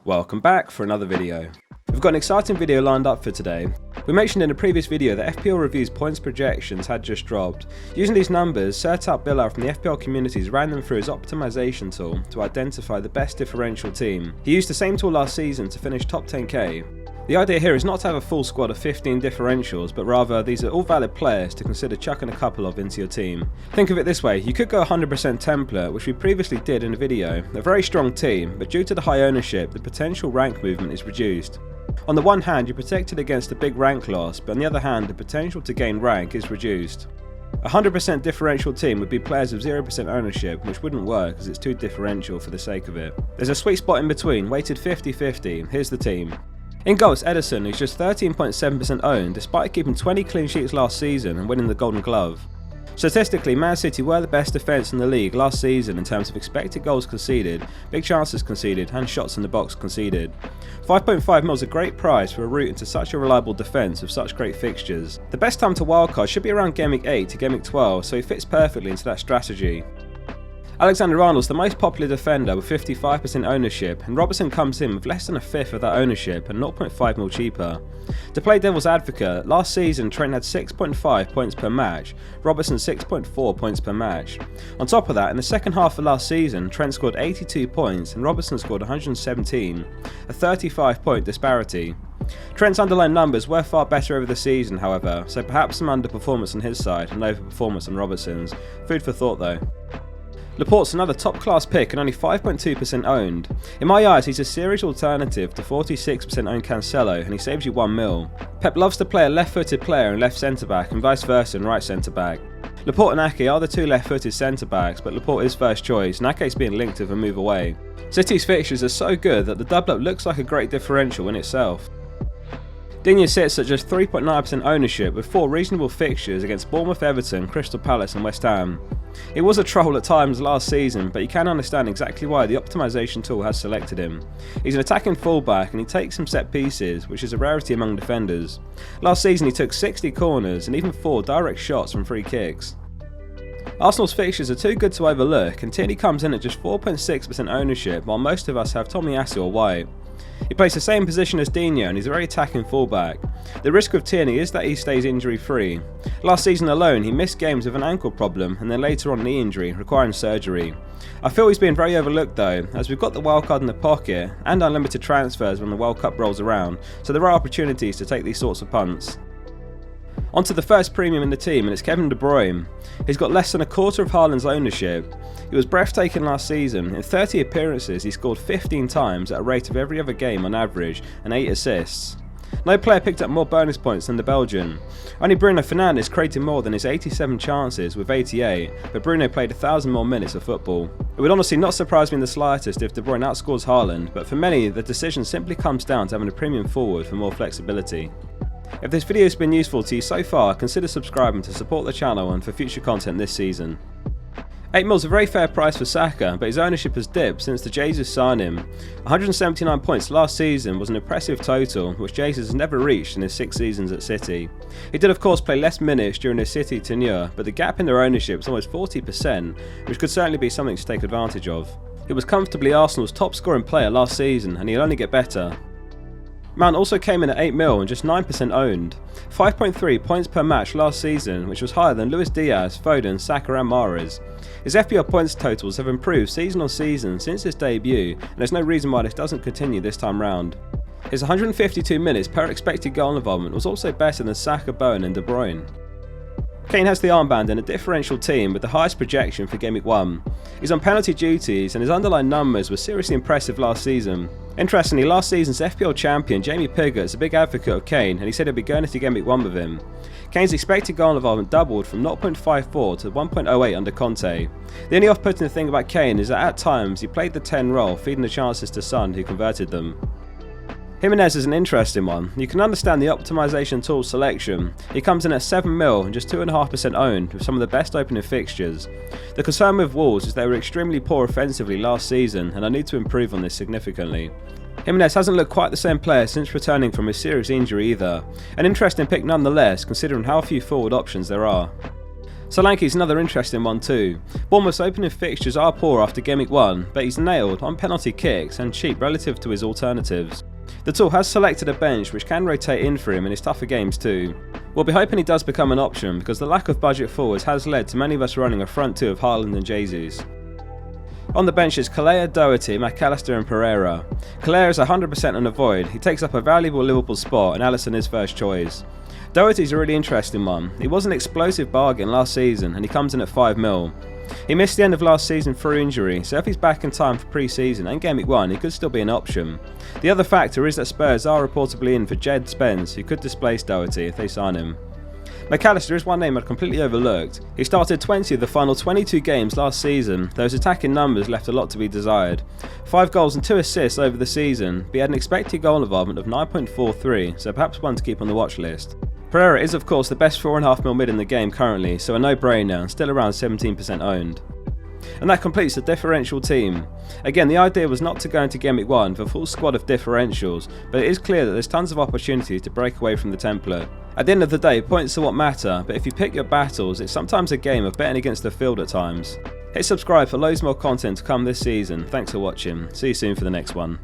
Welcome back for another video. We've got an exciting video lined up for today. We mentioned in a previous video that FPL Review's points projections had just dropped. Using these numbers, Sertab Bilal from the FPL communities ran them through his optimization tool to identify the best differential team. He used the same tool last season to finish top 10k. The idea here is not to have a full squad of 15 differentials, but rather these are all valid players to consider chucking a couple of into your team. Think of it this way, you could go 100% template, which we previously did in a video. A very strong team, but due to the high ownership, the potential rank movement is reduced. On the one hand, you're protected against a big rank loss, but on the other hand, the potential to gain rank is reduced. A 100% differential team would be players of 0% ownership, which wouldn't work as it's too differential for the sake of it. There's a sweet spot in between, weighted 50-50, here's the team. In goal, it's Ederson, who's just 13.7% owned despite keeping 20 clean sheets last season and winning the Golden Glove. Statistically, Man City were the best defence in the league last season in terms of expected goals conceded, big chances conceded and shots in the box conceded. 5.5 mil is a great price for a route into such a reliable defence with such great fixtures. The best time to wildcard should be around Gameweek 8 to Gameweek 12, so he fits perfectly into that strategy. Alexander-Arnold's the most popular defender with 55% ownership, and Robertson comes in with less than a fifth of that ownership and 0.5 mil cheaper. To play devil's advocate, last season Trent had 6.5 points per match, Robertson 6.4 points per match. On top of that, in the second half of last season, Trent scored 82 points and Robertson scored 117, a 35 point disparity. Trent's underlying numbers were far better over the season, however, so perhaps some underperformance on his side and overperformance on Robertson's. Food for thought though. Laporte's another top-class pick and only 5.2% owned. In my eyes, he's a serious alternative to 46% owned Cancelo, and he saves you 1 mil. Pep loves to play a left-footed player in left centre-back and vice versa in right centre-back. Laporte and Ake are the two left-footed centre-backs, but Laporte is first choice, and Ake's being linked with a move away. City's fixtures are so good that the double-up looks like a great differential in itself. Digne sits at just 3.9% ownership with 4 reasonable fixtures against Bournemouth, Everton, Crystal Palace and West Ham. He was a troll at times last season, but you can understand exactly why the optimization tool has selected him. He's an attacking fullback and he takes some set pieces, which is a rarity among defenders. Last season he took 60 corners and even 4 direct shots from free kicks. Arsenal's fixtures are too good to overlook, and Tierney comes in at just 4.6% ownership while most of us have Tomiyasu or White. He plays the same position as Digne and he's a very attacking fullback. The risk with Tierney is that he stays injury free. Last season alone he missed games with an ankle problem and then later on knee injury requiring surgery. I feel he's being very overlooked though, as we've got the wildcard in the pocket and unlimited transfers when the World Cup rolls around, so there are opportunities to take these sorts of punts. On to the first premium in the team, and it's Kevin De Bruyne. He's got less than a quarter of Haaland's ownership. He was breathtaking last season. In 30 appearances he scored 15 times at a rate of every other game on average and 8 assists. No player picked up more bonus points than the Belgian. Only Bruno Fernandes created more than his 87 chances with 88, but Bruno played 1,000 more minutes of football. It would honestly not surprise me in the slightest if De Bruyne outscores Haaland, but for many the decision simply comes down to having a premium forward for more flexibility. If this video has been useful to you so far, consider subscribing to support the channel and for future content this season. 8 mil is a very fair price for Saka, but his ownership has dipped since the Jesus signed him. 179 points last season was an impressive total, which Jesus has never reached in his 6 seasons at City. He did of course play less minutes during his City tenure, but the gap in their ownership is almost 40%, which could certainly be something to take advantage of. He was comfortably Arsenal's top scoring player last season, and he'll only get better. Mount also came in at 8 mil and just 9% owned. 5.3 points per match last season, which was higher than Luis Diaz, Foden, Saka and Mahrez. His FPL points totals have improved season on season since his debut, and there's no reason why this doesn't continue this time round. His 152 minutes per expected goal involvement was also better than Saka, Bowen and De Bruyne. Kane has the armband in a differential team with the highest projection for Gameweek 1. He's on penalty duties and his underlying numbers were seriously impressive last season. Interestingly, last season's FPL champion Jamie Piggott is a big advocate of Kane and he said he'd be going into Gameweek 1 with him. Kane's expected goal involvement doubled from 0.54 to 1.08 under Conte. The only off-putting thing about Kane is that at times he played the 10 role, feeding the chances to Son who converted them. Jimenez is an interesting one. You can understand the optimization tool selection. He comes in at 7 mil and just 2.5% owned with some of the best opening fixtures. The concern with Wolves is they were extremely poor offensively last season and I need to improve on this significantly. Jimenez hasn't looked quite the same player since returning from his serious injury either. An interesting pick nonetheless considering how few forward options there are. Solanke's another interesting one too. Bournemouth's opening fixtures are poor after Gameweek 1, but he's nailed on penalty kicks and cheap relative to his alternatives. The tool has selected a bench which can rotate in for him in his tougher games too. We'll be hoping he does become an option because the lack of budget forwards has led to many of us running a front two of Haaland and Jesus. On the bench is Calleja, Doherty, McAllister and Pereira. Calleja is 100% on a void, he takes up a valuable Liverpool spot and Alisson is first choice. Doherty's a really interesting one. He was an explosive bargain last season and he comes in at 5 mil. He missed the end of last season through injury, so if he's back in time for pre-season and Gameweek 1 he could still be an option. The other factor is that Spurs are reportedly in for Jed Spence, who could displace Doherty if they sign him. McAllister is one name I'd completely overlooked. He started 20 of the final 22 games last season, though his attacking numbers left a lot to be desired. 5 goals and 2 assists over the season, but he had an expected goal involvement of 9.43, so perhaps one to keep on the watch list. Pereira is of course the best 4.5 mil mid in the game currently, so a no-brainer and still around 17% owned. And that completes the differential team. Again, the idea was not to go into Gameweek 1 with a full squad of differentials, but it is clear that there's tons of opportunity to break away from the template. At the end of the day, points are what matter, but if you pick your battles, it's sometimes a game of betting against the field at times. Hit subscribe for loads more content to come this season. Thanks for watching. See you soon for the next one.